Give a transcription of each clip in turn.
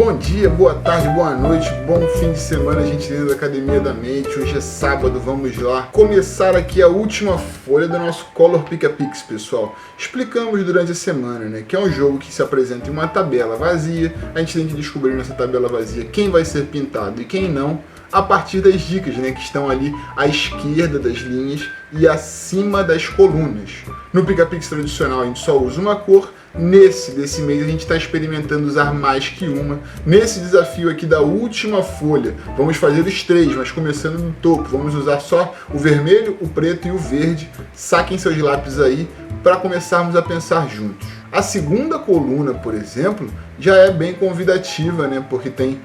Bom dia, boa tarde, boa noite, bom fim de semana, gente dentro da Academia da Mente. Hoje é sábado, vamos lá começar aqui a última folha do nosso Color Pick-a-Pix, pessoal. Explicamos durante a semana, né, que é um jogo que se apresenta em uma tabela vazia. A gente tem que descobrir nessa tabela vazia quem vai ser pintado e quem não, a partir das dicas, né, que estão ali à esquerda das linhas e acima das colunas. No Pick-a-Pix tradicional a gente só usa uma cor. Desse mês a gente está experimentando usar mais que uma. Nesse desafio aqui da última folha, vamos fazer os três, mas começando no topo. Vamos usar só o vermelho, o preto e o verde. Saquem seus lápis aí para começarmos a pensar juntos. A segunda coluna, por exemplo, já é bem convidativa, né? Porque tem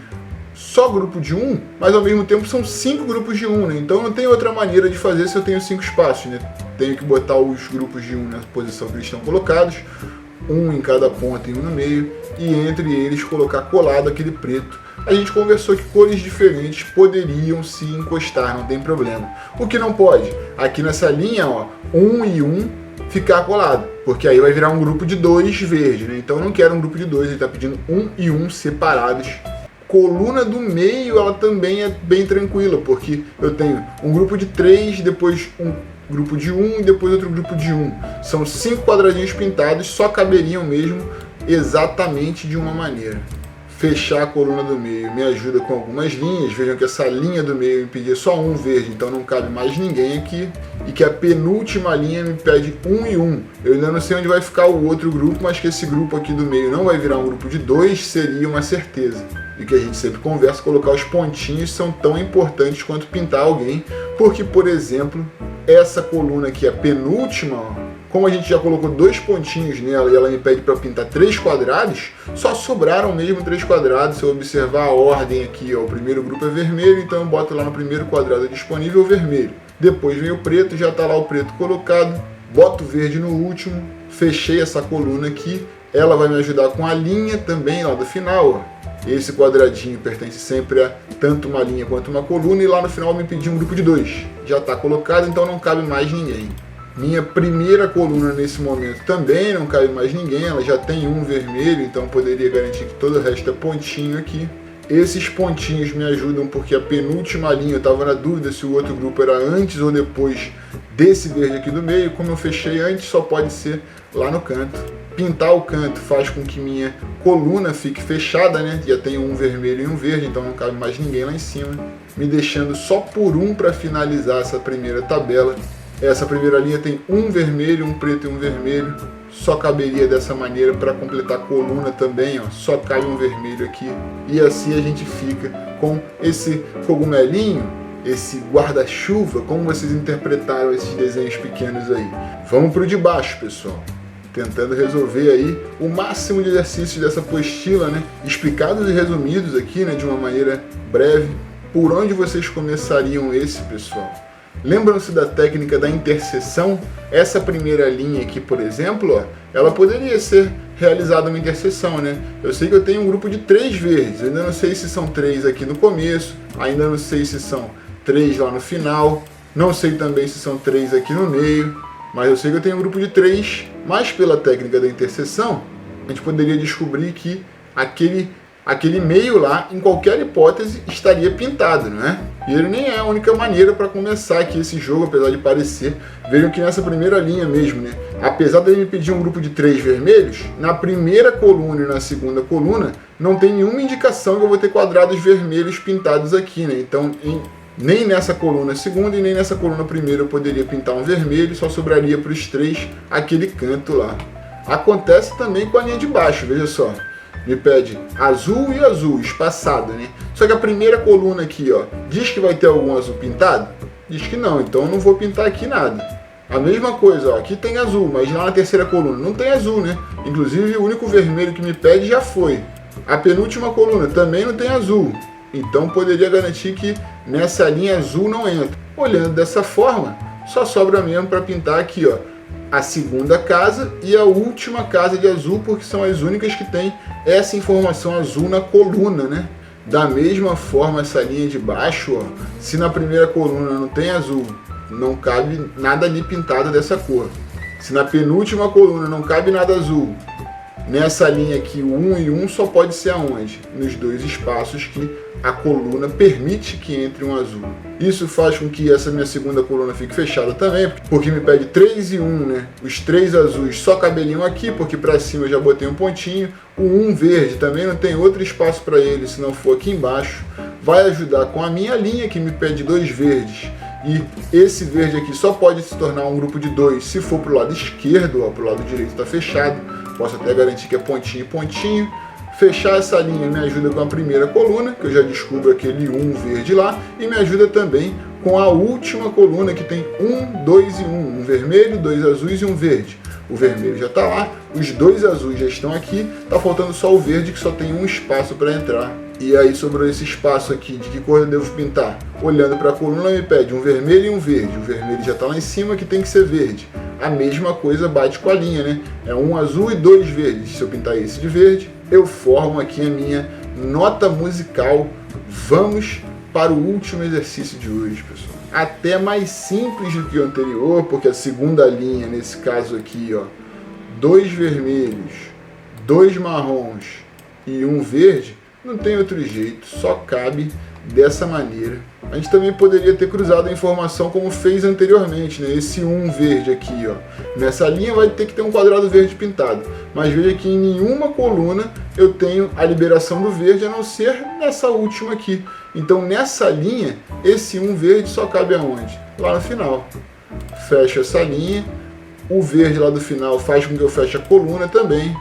só grupo de um, mas ao mesmo tempo são 5 grupos de um, né? Então não tem outra maneira de fazer se eu tenho 5 espaços, né? Tenho que botar os grupos de um na posição que eles estão colocados, um em cada ponta e um no meio, e entre eles colocar colado aquele preto. A gente conversou que cores diferentes poderiam se encostar, não tem problema. O que não pode, aqui nessa linha, ó, 1 e 1 ficar colado, porque aí vai virar um grupo de 2 verde, né? Então eu não quero um grupo de 2, ele está pedindo 1 e 1 separados. Coluna do meio, ela também é bem tranquila, porque eu tenho um grupo de 3, depois um grupo de 1 e depois outro grupo de 1. São 5 quadradinhos pintados, só caberiam mesmo exatamente de uma maneira. Fechar a coluna do meio me ajuda com algumas linhas. Vejam que essa linha do meio me pedia só um verde, então não cabe mais ninguém aqui. E que a penúltima linha me pede 1 e 1. Eu ainda não sei onde vai ficar o outro grupo, mas que esse grupo aqui do meio não vai virar um grupo de 2 seria uma certeza. E que a gente sempre conversa, colocar os pontinhos são tão importantes quanto pintar alguém. Porque, por exemplo, essa coluna aqui, a penúltima, ó, como a gente já colocou 2 pontinhos nela e ela me pede para pintar 3 quadrados, só sobraram mesmo 3 quadrados. Se eu observar a ordem aqui, ó, o primeiro grupo é vermelho, então eu boto lá no primeiro quadrado disponível o vermelho. Depois vem o preto, já está lá o preto colocado, boto o verde no último, fechei essa coluna aqui, ela vai me ajudar com a linha também lá do final, ó. Esse quadradinho pertence sempre a tanto uma linha quanto uma coluna, e lá no final me pediu um grupo de 2. Já está colocado, então não cabe mais ninguém. Minha primeira coluna nesse momento também não cabe mais ninguém, ela já tem um vermelho, então poderia garantir que todo o resto é pontinho aqui. Esses pontinhos me ajudam porque a penúltima linha eu estava na dúvida se o outro grupo era antes ou depois desse verde aqui do meio. Como eu fechei antes, só pode ser lá no canto. Pintar o canto faz com que minha coluna fique fechada, né? Já tenho um vermelho e um verde, então não cabe mais ninguém lá em cima, me deixando só por um para finalizar essa primeira tabela. Essa primeira linha tem um vermelho, um preto e um vermelho. Só caberia dessa maneira para completar a coluna também, ó. Só cai um vermelho aqui. E assim a gente fica com esse cogumelinho, esse guarda-chuva. Como vocês interpretaram esses desenhos pequenos aí? Vamos para o de baixo, pessoal. Tentando resolver aí o máximo de exercícios dessa apostila, né? Explicados e resumidos aqui, né? De uma maneira breve. Por onde vocês começariam esse, pessoal? Lembram-se da técnica da interseção? Essa primeira linha aqui, por exemplo, ó, ela poderia ser realizada uma interseção, né? Eu sei que eu tenho um grupo de 3 verdes, ainda não sei se são 3 aqui no começo, ainda não sei se são 3 lá no final, não sei também se são 3 aqui no meio, mas eu sei que eu tenho um grupo de 3, mas pela técnica da interseção, a gente poderia descobrir que aquele meio lá, em qualquer hipótese, estaria pintado, não é? E ele nem é a única maneira para começar aqui esse jogo, apesar de parecer. Vejam que nessa primeira linha mesmo, né? Apesar de ele me pedir um grupo de 3 vermelhos, na primeira coluna e na segunda coluna, não tem nenhuma indicação que eu vou ter quadrados vermelhos pintados aqui, né? Então, nem nessa coluna segunda e nem nessa coluna primeira eu poderia pintar um vermelho, só sobraria para os 3 aquele canto lá. Acontece também com a linha de baixo, veja só. Me pede azul e azul, espaçado, né? Só que a primeira coluna aqui, ó, diz que vai ter algum azul pintado? Diz que não, então eu não vou pintar aqui nada. A mesma coisa, ó, aqui tem azul, mas lá na terceira coluna não tem azul, né? Inclusive o único vermelho que me pede já foi. A penúltima coluna também não tem azul, então poderia garantir que nessa linha azul não entra. Olhando dessa forma, só sobra mesmo para pintar aqui, ó, a segunda casa e a última casa de azul, porque são as únicas que tem essa informação azul na coluna, né? Da mesma forma, essa linha de baixo, ó, se na primeira coluna não tem azul, não cabe nada ali pintado dessa cor. Se na penúltima coluna não cabe nada azul Nessa linha aqui, o 1 e 1 só pode ser aonde? Nos dois espaços que a coluna permite que entre um azul. Isso faz com que essa minha segunda coluna fique fechada também, porque me pede 3 e 1, né? Os 3 azuis só caberiam aqui, porque para cima eu já botei um pontinho. O 1 verde também não tem outro espaço para ele, se não for aqui embaixo. Vai ajudar com a minha linha, que me pede 2 verdes. E esse verde aqui só pode se tornar um grupo de 2 se for para o lado esquerdo, ó, para o lado direito está fechado. Posso até garantir que é pontinho e pontinho. Fechar essa linha me ajuda com a primeira coluna, que eu já descubro aquele 1 verde lá, e me ajuda também com a última coluna, que tem 1, 2 e 1. Um vermelho, 2 azuis e um verde. O vermelho já está lá, os 2 azuis já estão aqui, está faltando só o verde, que só tem um espaço para entrar. E aí sobrou esse espaço aqui, de que cor eu devo pintar? Olhando para a coluna me pede um vermelho e um verde. O vermelho já está lá em cima, que tem que ser verde. A mesma coisa bate com a linha, né? É um azul e 2 verdes. Se eu pintar esse de verde, eu formo aqui a minha nota musical. Vamos para o último exercício de hoje, pessoal. Até mais simples do que o anterior, porque a segunda linha, nesse caso aqui, ó, 2 vermelhos, 2 marrons e 1 verde, não tem outro jeito, só cabe dessa maneira. A gente também poderia ter cruzado a informação como fez anteriormente, né? Esse 1 verde aqui, ó, nessa linha vai ter que ter um quadrado verde pintado. Mas veja que em nenhuma coluna eu tenho a liberação do verde, a não ser nessa última aqui. Então nessa linha, esse 1 verde só cabe aonde? Lá no final. Fecho essa linha, o verde lá do final faz com que eu feche a coluna também.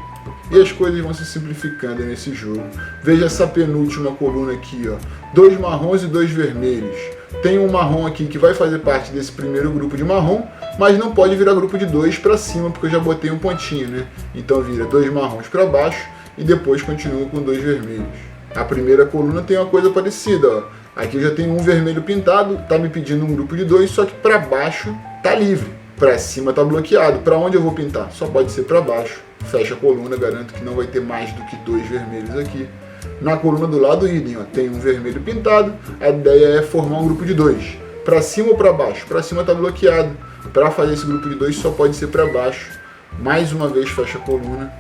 E as coisas vão se simplificando nesse jogo. Veja essa penúltima coluna aqui, ó. 2 marrons e 2 vermelhos. Tem um marrom aqui que vai fazer parte desse primeiro grupo de marrom, mas não pode virar grupo de 2 para cima, porque eu já botei um pontinho, né? Então vira 2 marrons para baixo e depois continua com 2 vermelhos. A primeira coluna tem uma coisa parecida, ó. Aqui eu já tenho um vermelho pintado, tá me pedindo um grupo de 2, só que para baixo tá livre. Para cima tá bloqueado. Para onde eu vou pintar? Só pode ser para baixo. Fecha a coluna, garanto que não vai ter mais do que 2 vermelhos aqui. Na coluna do lado, idem, ó, tem um vermelho pintado. A ideia é formar um grupo de 2. Para cima ou para baixo? Para cima está bloqueado. Para fazer esse grupo de 2 só pode ser para baixo. Mais uma vez fecha a coluna.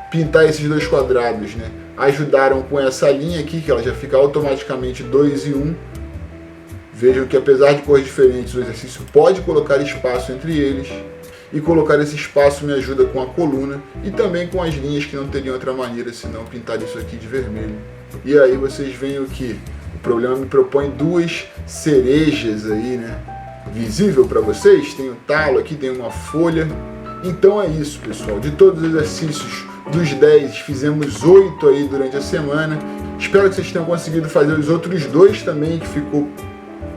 Pintar esses 2 quadrados, né? Ajudaram com essa linha aqui, que ela já fica automaticamente 2 e 1. Vejam que apesar de cores diferentes, o exercício pode colocar espaço entre eles. E colocar esse espaço me ajuda com a coluna e também com as linhas, que não teriam outra maneira senão pintar isso aqui de vermelho. E aí vocês veem o que? O problema me propõe 2 cerejas aí, né? Visível para vocês? Tem um talo aqui, tem uma folha. Então é isso, pessoal. De todos os exercícios, dos 10, fizemos 8 aí durante a semana. Espero que vocês tenham conseguido fazer os outros 2 também, que ficou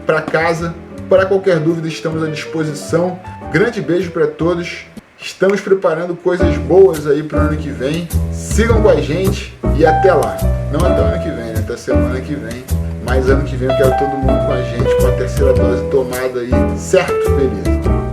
para casa. Para qualquer dúvida, estamos à disposição. Grande beijo para todos. Estamos preparando coisas boas aí para o ano que vem. Sigam com a gente e até lá. Não até o ano que vem, né? Até semana que vem. Mas ano que vem eu quero todo mundo com a gente, com a terceira dose tomada aí. Certo? Beleza.